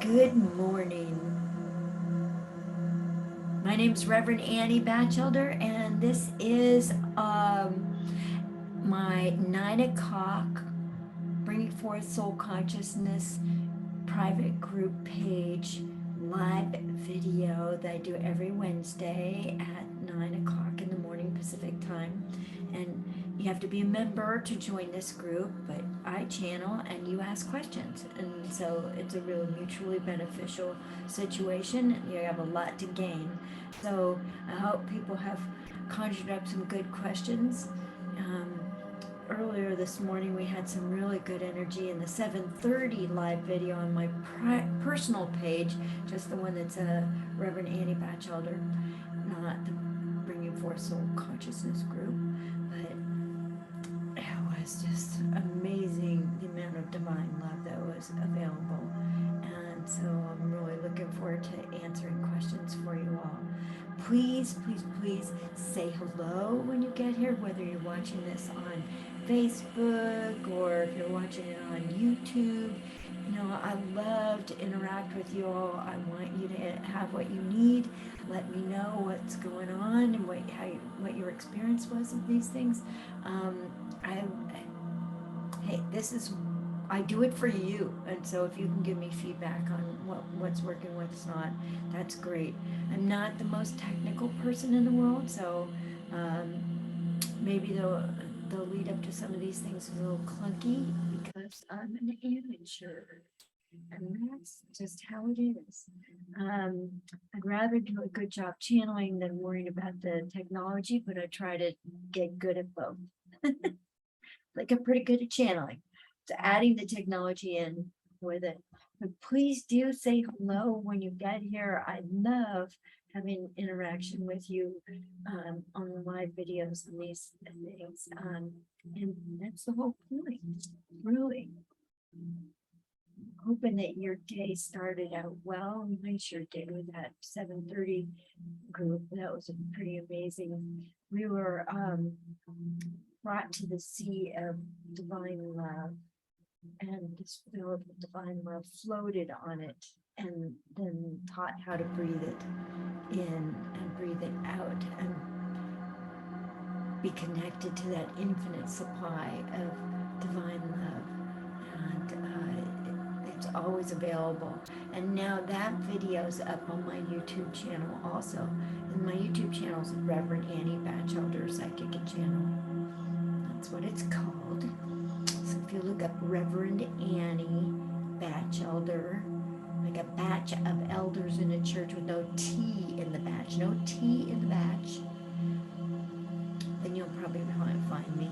Good morning. My name is Reverend Annie Batchelder, and this is my 9 o'clock Bringing Forth Soul Consciousness private group page live video that I do every Wednesday at 9 o'clock in the morning Pacific time. And you have to be a member to join this group, but I channel and you ask questions. And so it's a real mutually beneficial situation. You have a lot to gain. So I hope people have conjured up some good questions. Earlier this morning we had some really good energy in the 7:30 live video on my personal page, just the one that's a Reverend Annie Batchelder, not the Bringing Forth Soul Consciousness group. But it was just amazing the amount of divine love that was available, and so I'm really looking forward to answering questions for you all. Please say hello when you get here, whether you're watching this on Facebook or if you're watching it on YouTube. I love to interact with you all. I want you to have what you need. Let me know what's going on and what your experience was of these things. I do it for you, and so if you can give me feedback on what's working, what's not, that's great. I'm not the most technical person in the world, so maybe the lead up to some of these things is a little clunky because I'm an amateur, and that's just how it is. I'd rather do a good job channeling than worrying about the technology, but I try to get good at both. Like I'm pretty good at channeling. So adding the technology in with it. But please do say hello when you get here. I love having interaction with you on the live videos and these things. And that's the whole point, really. Hoping that your day started out well. Nice your day with that 7:30 group. That was pretty amazing. We were brought to the sea of divine love, and this field of divine love floated on it, and then taught how to breathe it in and breathe it out and be connected to that infinite supply of divine love. And it's always available. And now that video's up on my YouTube channel also. And my YouTube channel is Reverend Annie Batchelder Psychic Channel. That's what it's called. So if you look up Reverend Annie Batchelder, like a batch of elders in a church with no T in the batch, no T in the batch, then you'll probably find me.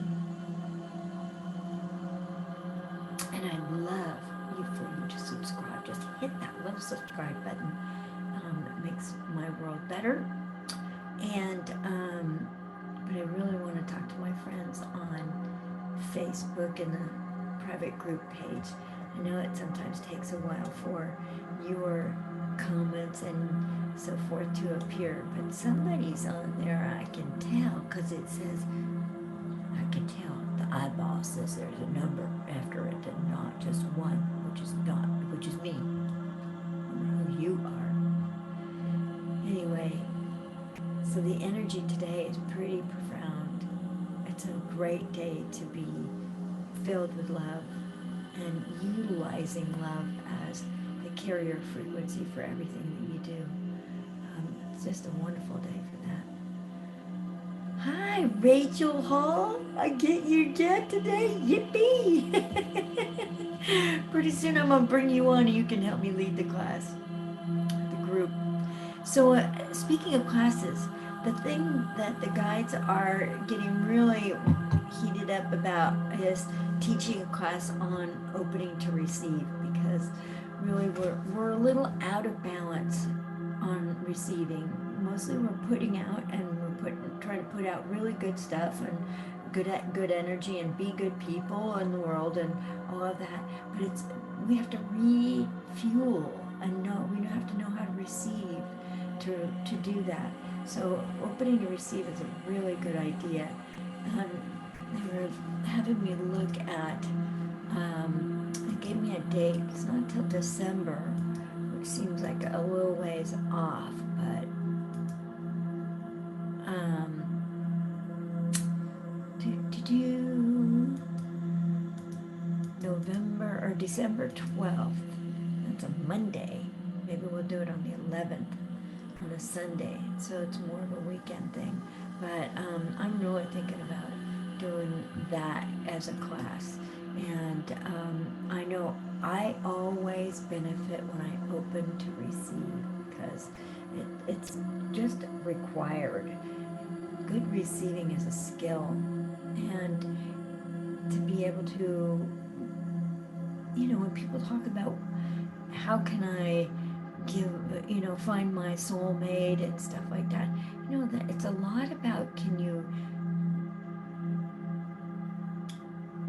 And I'd love for you to subscribe. Just hit that little subscribe button. It makes my world better. And but I really want to talk to my friends on Facebook and the private group page. I know it sometimes takes a while for your comments and so forth to appear, but somebody's on there, I can tell, because it says, I can tell, the eyeball says there's a number after it and not just one, which is me. I don't know who you are. Anyway, so the energy today is pretty profound. It's a great day to be filled with love and utilizing love as the carrier frequency for everything that you do. It's just a wonderful day for that. Hi, Rachel Hall. I get you again today. Yippee! Pretty soon I'm gonna bring you on and you can help me lead the class, the group. So speaking of classes, the thing that the guides are getting really heated up about is teaching a class on opening to receive, because really we're a little out of balance on receiving. Mostly we're putting out, and trying to put out really good stuff and good energy and be good people in the world and all of that. But we have to refuel and we have to know how to receive to do that. So opening to receive is a really good idea. They were having me look at, they gave me a date, it's not until December, seems like a little ways off, but do November or December 12th. That's a Monday. Maybe we'll do it on the 11th on a Sunday, so it's more of a weekend thing. But I'm really thinking about doing that as a class. And I know I always benefit when I open to receive, because it's just required. Good receiving is a skill, and to be able to, when people talk about how can I give, find my soulmate and stuff like that, that it's a lot about, can you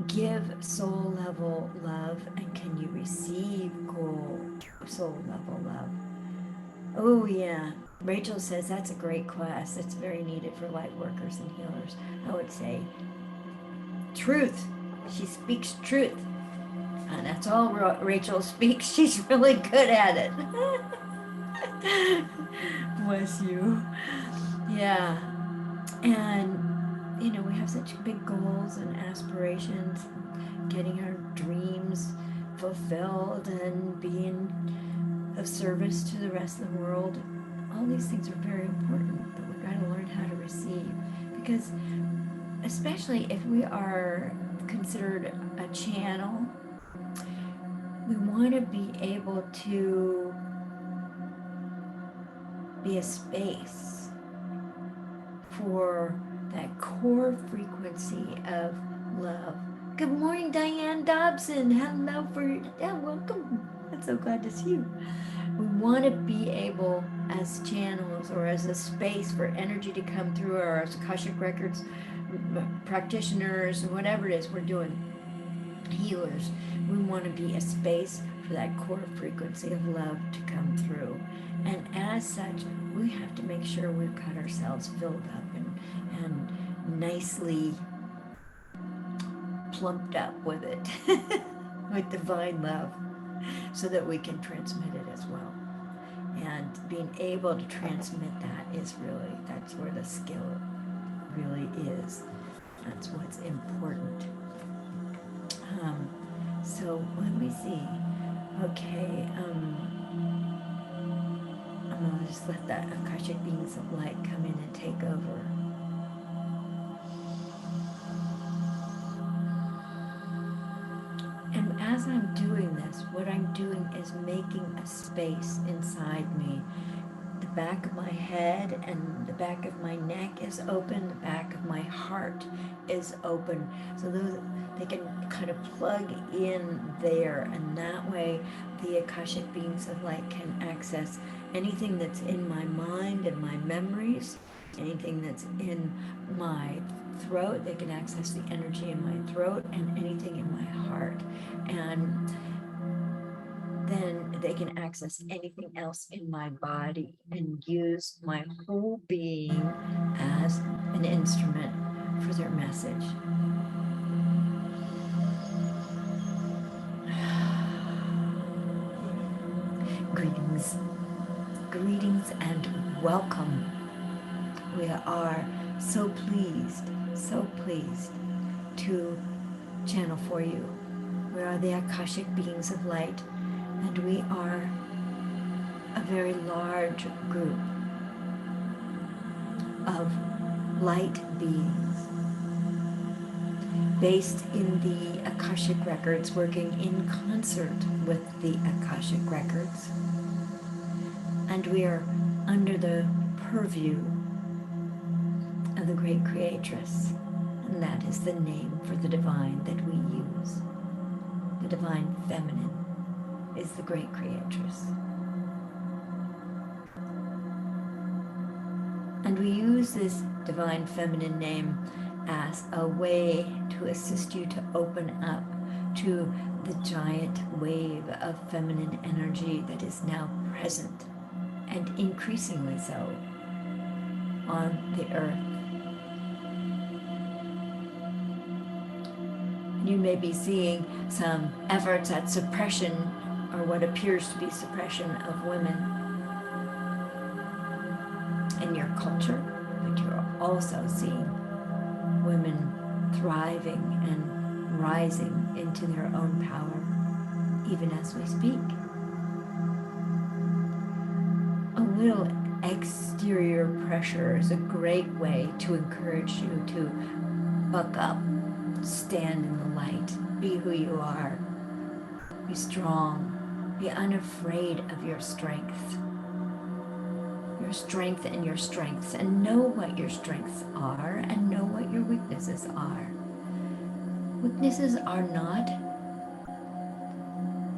give soul level love, and can you receive soul level love? Oh yeah, Rachel says that's a great class. It's very needed for light workers and healers. I would say truth. She speaks truth. And that's all Rachel speaks. She's really good at it. Bless you. Yeah. And, we have such big goals and aspirations, getting our dreams fulfilled and being of service to the rest of the world. All these things are very important, but we've got to learn how to receive. Because, especially if we are considered a channel, we want to be able to be a space for that core frequency of love. Good morning, Diane Dobson. Hello welcome. I'm so glad to see you. We want to be able, as channels or as a space for energy to come through, or as Akashic Records practitioners, whatever it is we're doing, healers, we want to be a space for that core frequency of love to come through. And as such, we have to make sure we've got ourselves filled up and nicely plumped up with it, with divine love, so that we can transmit it as well. And being able to transmit that is really, that's where the skill really is. That's what's important. So let me see. Okay, I'm gonna just let the Akashic beings of light come in and take over. And as I'm doing this, what I'm doing is making a space inside me. The back of my head and the back of my neck is open, the back of my heart is open, so they can kind of plug in there, and that way the Akashic beings of light can access anything that's in my mind and my memories, anything that's in my throat. They can access the energy in my throat and anything in my heart, and then they can access anything else in my body and use my whole being as an instrument for their message. Greetings and welcome. We are so pleased to channel for you. We are the Akashic beings of light, and we are a very large group of light beings based in the Akashic Records, working in concert with the Akashic Records. And we are under the purview of the Great Creatress, and that is the name for the divine that we use. The divine feminine is the Great Creatress. And we use this divine feminine name as a way to assist you to open up to the giant wave of feminine energy that is now present, and increasingly so, on the earth. You may be seeing some efforts at suppression or what appears to be suppression of women in your culture, but you're also seeing women thriving and rising into their own power, even as we speak. A little exterior pressure is a great way to encourage you to buck up, stand in the light, be who you are, be strong, be unafraid of your strength and your strengths, and know what your strengths are and know what your weaknesses are. Weaknesses are not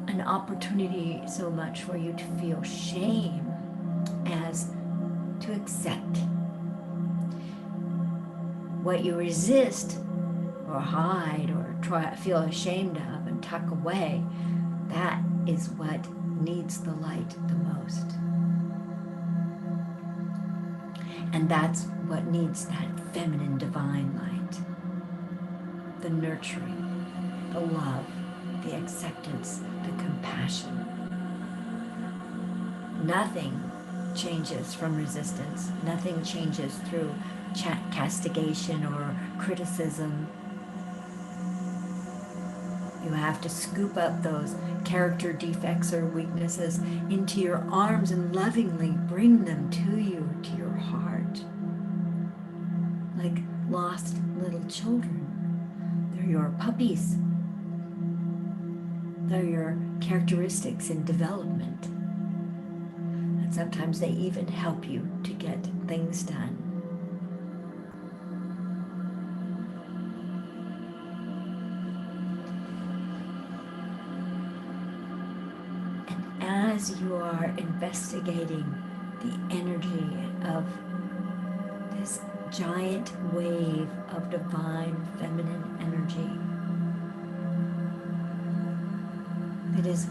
an opportunity so much for you to feel shame as to accept. What you resist or hide or feel ashamed of and tuck away, that is what needs the light the most. And that's what needs that feminine divine light. The nurturing, the love, the acceptance, the compassion. Nothing changes from resistance. Nothing changes through castigation or criticism. You have to scoop up those character defects or weaknesses into your arms and lovingly bring them to you, to your heart. Like lost little children. They're your puppies. They're your characteristics in development. And sometimes they even help you to get things done. And as you are investigating the energy of this giant wave of divine feminine energy that is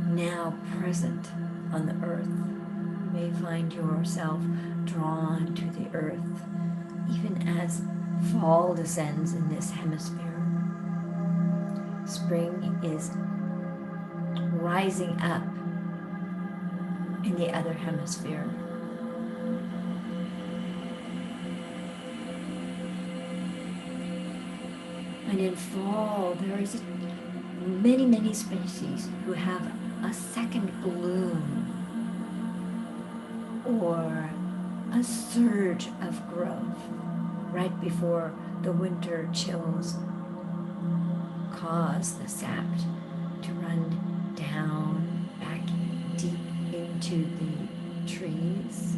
now present on the earth, you may find yourself drawn to the earth even as fall descends in this hemisphere. Spring is rising up in the other hemisphere. And in fall, there is many species who have a second bloom or a surge of growth right before the winter chills cause the sap to run down back deep into the trees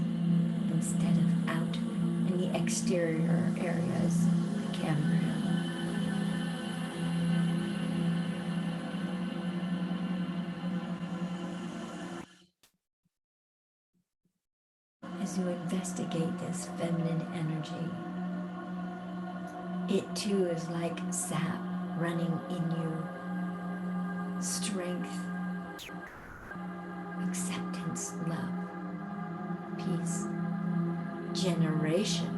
instead of out in the exterior areas, the campground. As you investigate this feminine energy, it too is like sap running in you. Strength, acceptance, love, peace, generation,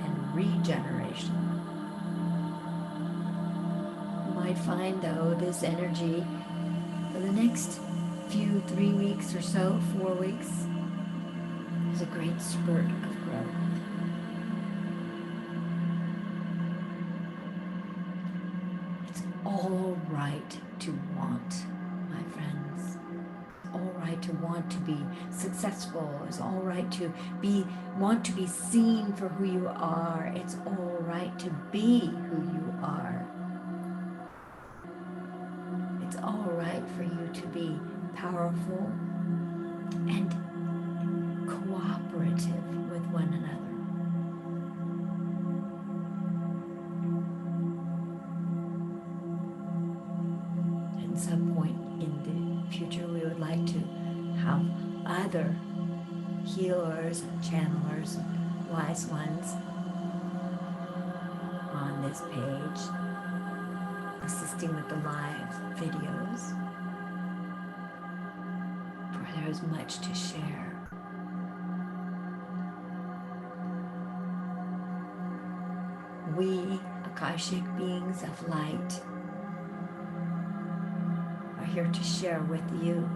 and regeneration. You might find, though, this energy for the next 3 weeks or so, 4 weeks, is a great spurt of growth. It's all right to want, my friends. It's all right to want to be successful. It's all right to want to be seen for who you are. It's all right to be who you are. It's all right for you to be powerful and cooperative with one another. At some point in the future, we would like to have other healers, channelers, wise ones on this page, assisting with the live videos, for there is much to share. We, Akashic beings of light, are here to share with you,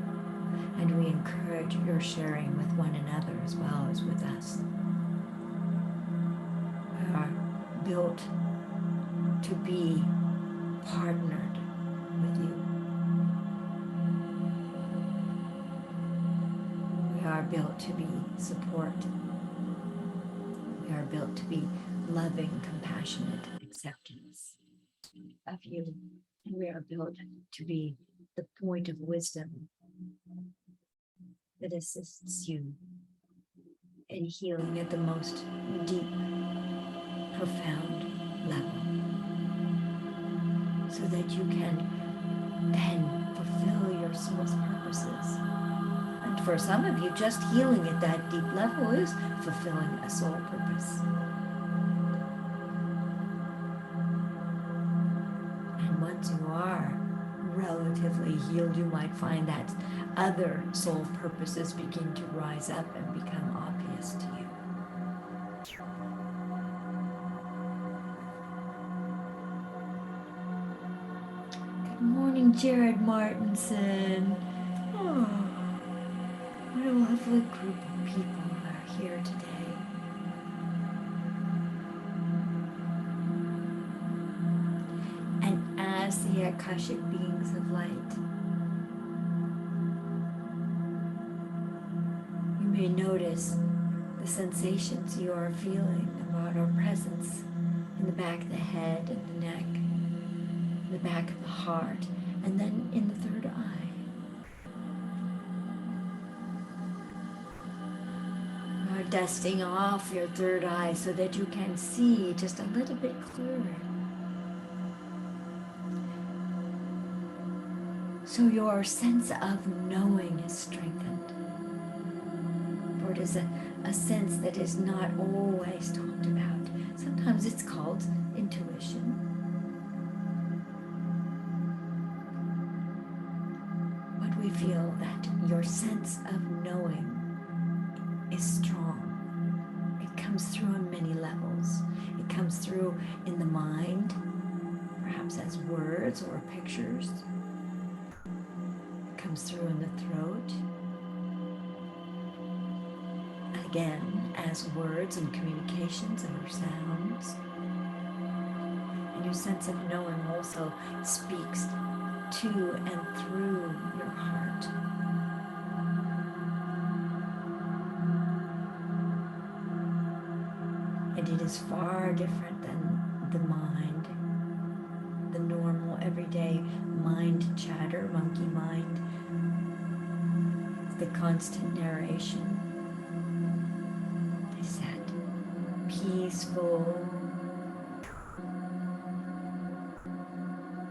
and we encourage your sharing with one another as well as with us. We are built to be partnered with you. We are built to be support. We are built to be loving, compassionate acceptance of you. And we are built to be the point of wisdom that assists you in healing at the most deep, profound level, so that you can then fulfill your soul's purposes. And for some of you, just healing at that deep level is fulfilling a soul purpose. And once you are relatively healed, you might find that other soul purposes begin to rise up and become obvious to you. Good morning, Jared Martinson. Oh, what a lovely group of people are here today. And as the Akashic beings of light, you may notice the sensations you are feeling about our presence in the back of the head and the neck, in the back of the heart, and then in the third eye. You are dusting off your third eye so that you can see just a little bit clearer. So your sense of knowing is strengthened. For it is a sense that is not always talked about. Sometimes it's called intuition. But we feel that your sense of knowing is strong. It comes through on many levels. It comes through in the mind, perhaps as words or pictures. It comes through in the throat. Again, as words and communications or sounds. And your sense of knowing also speaks to and through your heart. And it is far different than the mind, the normal, everyday mind chatter, monkey mind, the constant narration. Is that peaceful,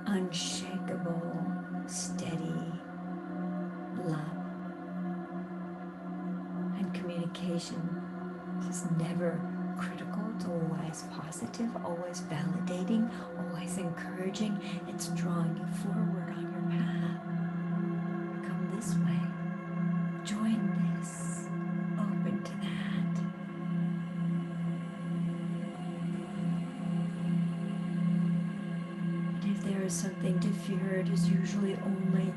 unshakable, steady love. And communication is never critical, it's always positive, always validating, always encouraging. It's drawing you forward on your path. Come this way. Join this. Open to that. And if there is something to fear, it is usually only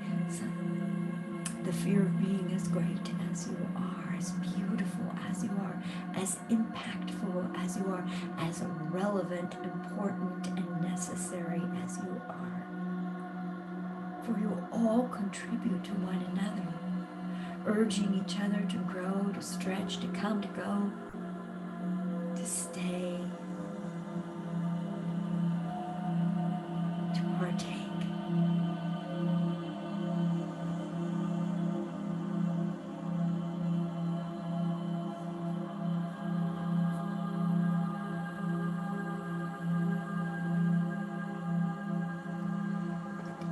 the fear of being as great as you are, as beautiful as you are, as impactful as you are, as relevant, important, and necessary as you are. For you all contribute to one another, urging each other to grow, to stretch, to come, to go, to stay, to partake.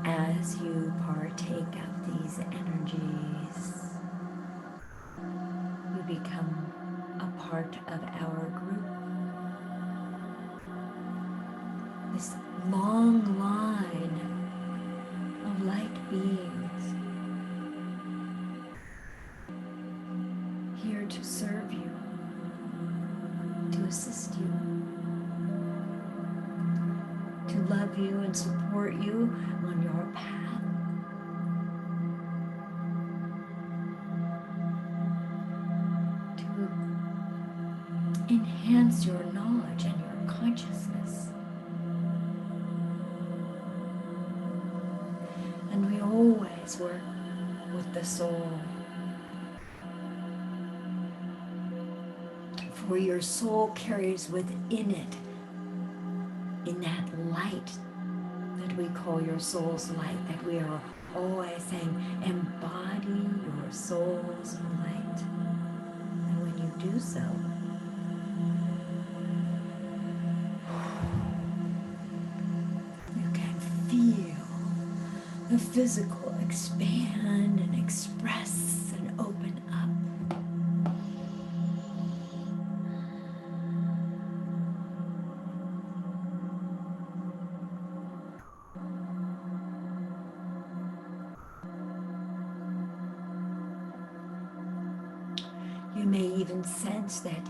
As you partake of these energies, you become a part of our group. This long line of light beings here to serve you, to assist you, to love you and support you on your path, enhance your knowledge and your consciousness. And we always work with the soul. For your soul carries within it, in that light that we call your soul's light, that we are always saying, embody your soul's light. And when you do so, you can feel the physical expand and express and open up. You may even sense that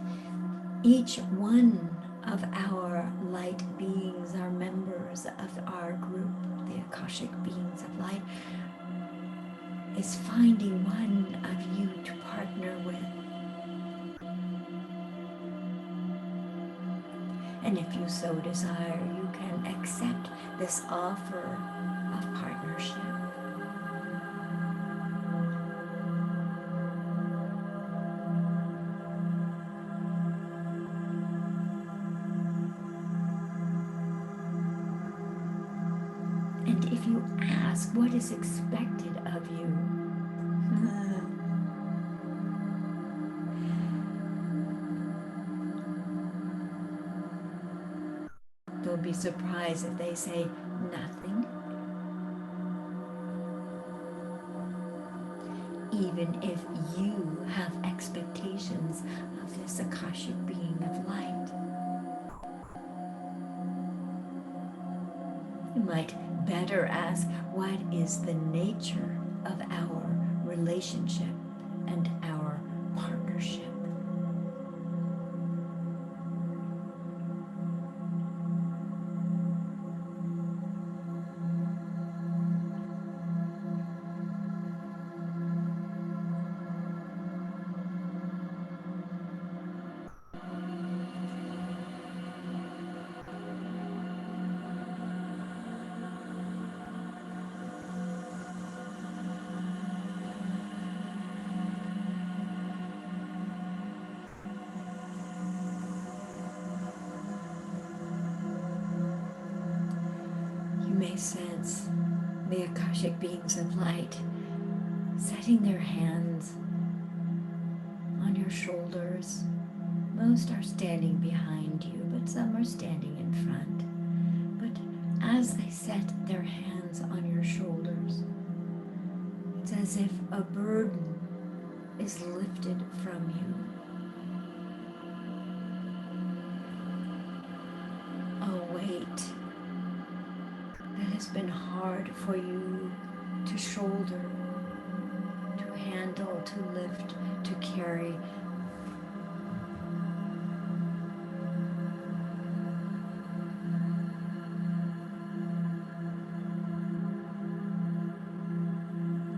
each one of our light beings, our members of our group, the Akashic beings of light, is finding one of you to partner with. And if you so desire, you can accept this offer of partnership. And if you ask what is expected of you, they'll be surprised if they say nothing. Even if you have expectations of this Akashic being of light. You might better ask, what is the nature of our relationship and our partnership? You may sense the Akashic beings of light setting their hands on your shoulders. Most are standing behind you, but some are standing in front. But as they set their hands on your shoulders, it's as if a burden is lifted from you. A weight that has been hard for you to shoulder, to handle, to lift, to carry.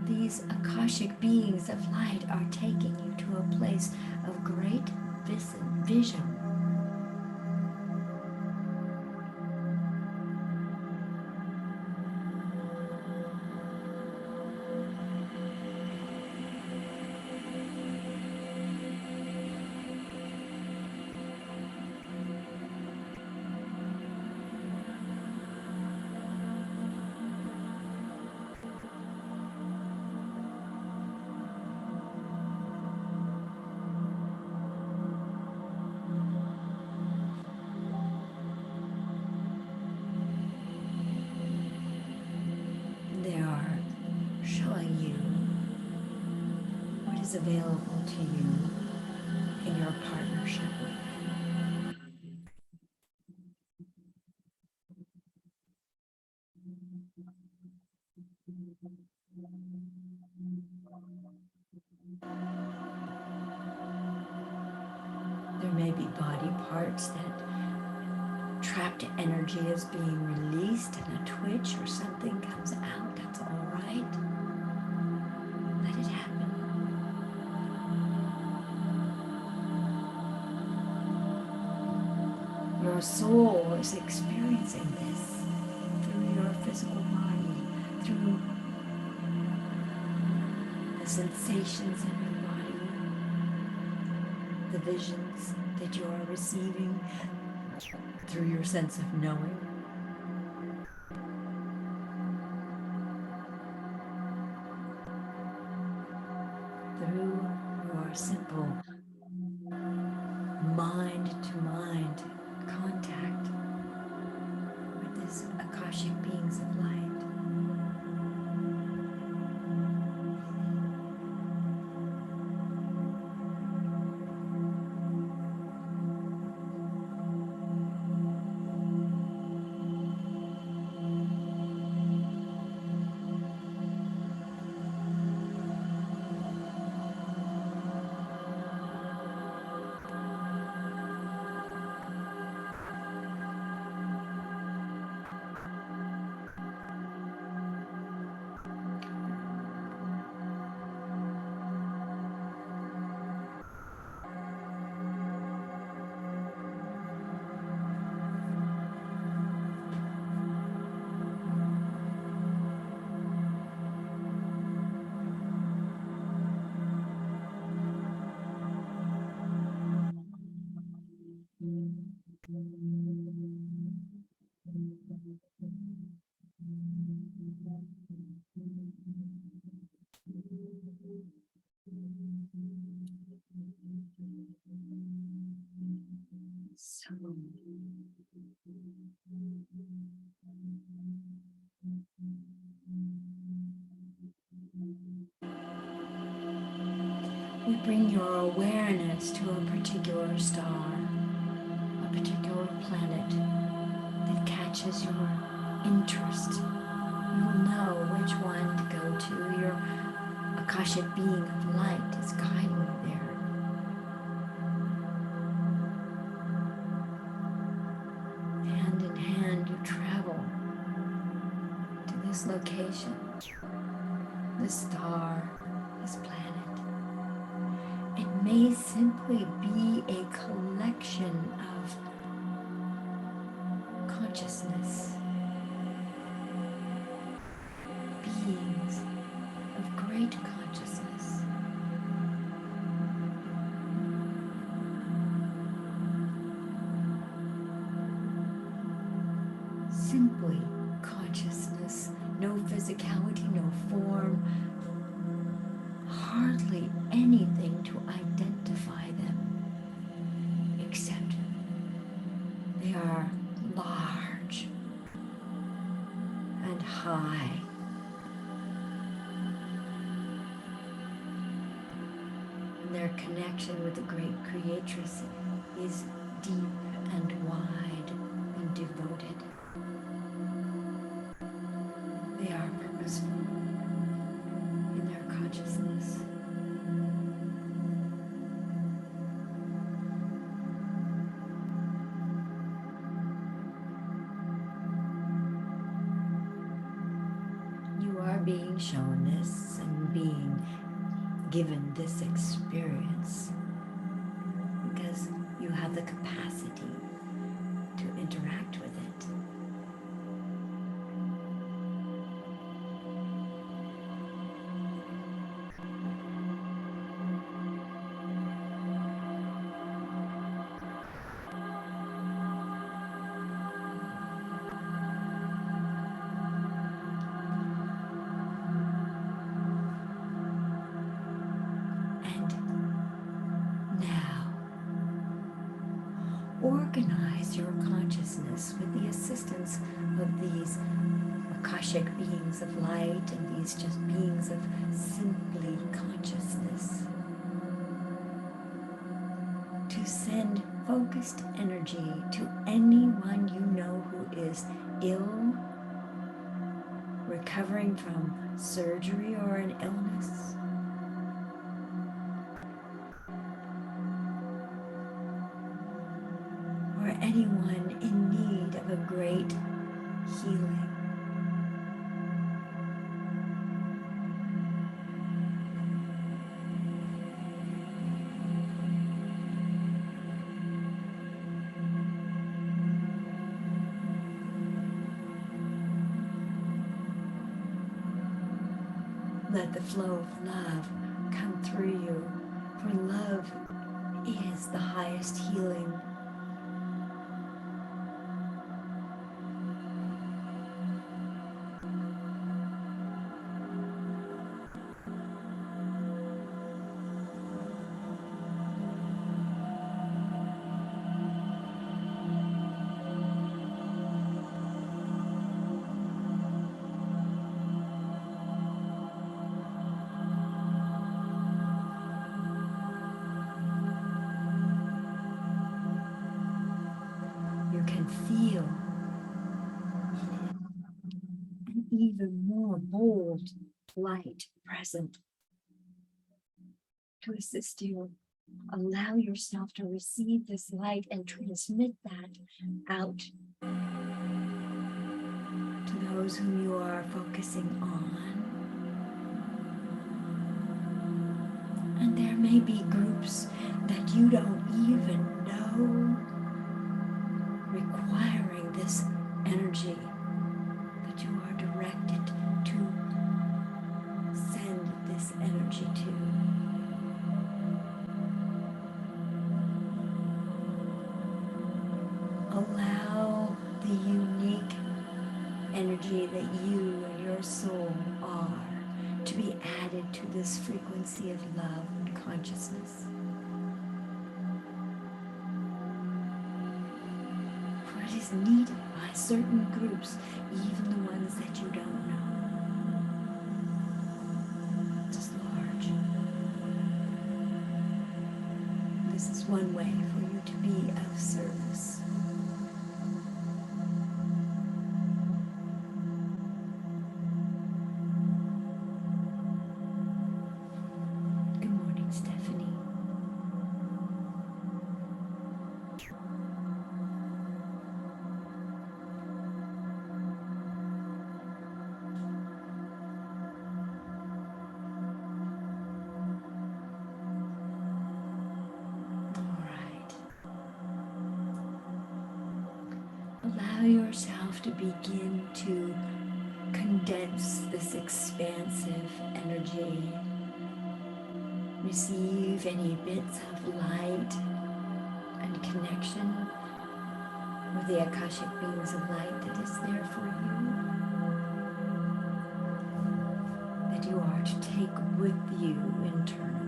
These Akashic beings of light are taking you to a place of great vision. They are showing you what is available to you in your partnership with them. There may be body parts that trapped energy is being released and a twitch or something comes out. That's all right. Let it happen. Your soul is experiencing this through your physical body, through the sensations in your body, the visions that you are receiving through your sense of knowing. Through your simple mind-to-mind contact with these Akashic beings of light. So we bring your awareness to a particular star, a particular planet that catches your interest. You'll know which one to go to. Your Akashic being of light is guiding you there. Hand in hand, you travel to this location, this star, this planet. It may simply be a collection of consciousness, beings of great consciousness. Simply consciousness, no physicality, no form, hardly anything to identify them, except they are large and high. And their connection with the great creatress is deep and wide and devoted. They are purposeful in their consciousness. You are being shown this and being given this experience because you have the capacity to interact with it. Organize your consciousness with the assistance of these Akashic beings of light and these just beings of simply consciousness to send focused energy to anyone you know who is ill, recovering from surgery or an illness, or anyone in need of a great healing. Let the flow of love come through you, for love is the highest healing. You can feel an even more bold light present to assist you. Allow yourself to receive this light and transmit that out to those whom you are focusing on. And there may be groups that you don't even know requiring this energy that you are directed to send this energy to. Allow the unique energy that you and your soul are to be added to this frequency of love and consciousness. For it is needed by certain groups, even the ones that you don't know. It's large. This is one way for you to be of service. Good morning, Stephanie. Allow yourself to begin to condense this expansive energy. Receive any bits of light and connection with the Akashic beings of light that is there for you, that you are to take with you internally.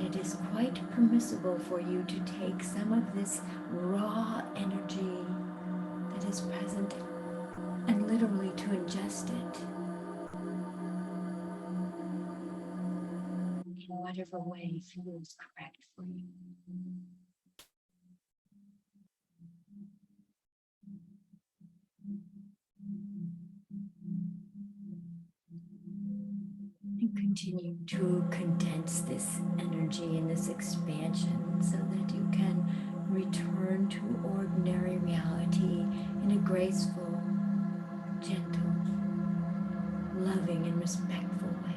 It is quite permissible for you to take some of this raw energy that is present and literally to ingest it in whatever way feels correct for you. And continue to condense this energy and this expansion so that you can return to ordinary reality in a graceful, gentle, loving, and respectful way.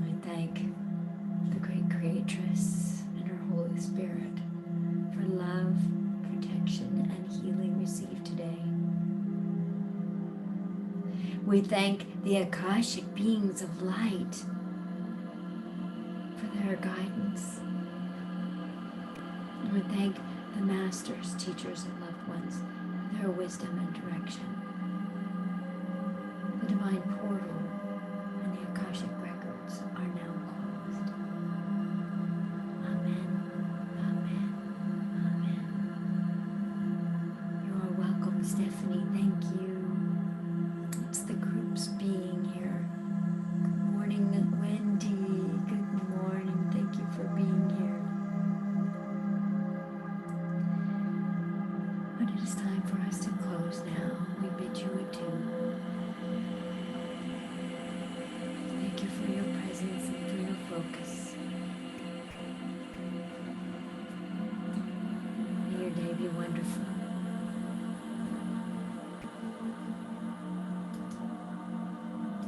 I thank the great creatress and her Holy Spirit for love, protection, and healing received today. We thank the Akashic beings of light for their guidance. And we thank the masters, teachers, and loved ones for their wisdom and direction. The divine portal and the Akashic records are now closed. Amen, amen, amen. You are welcome, Stephanie. Thank you. It's the groups being here. Good morning, Wendy. You're wonderful.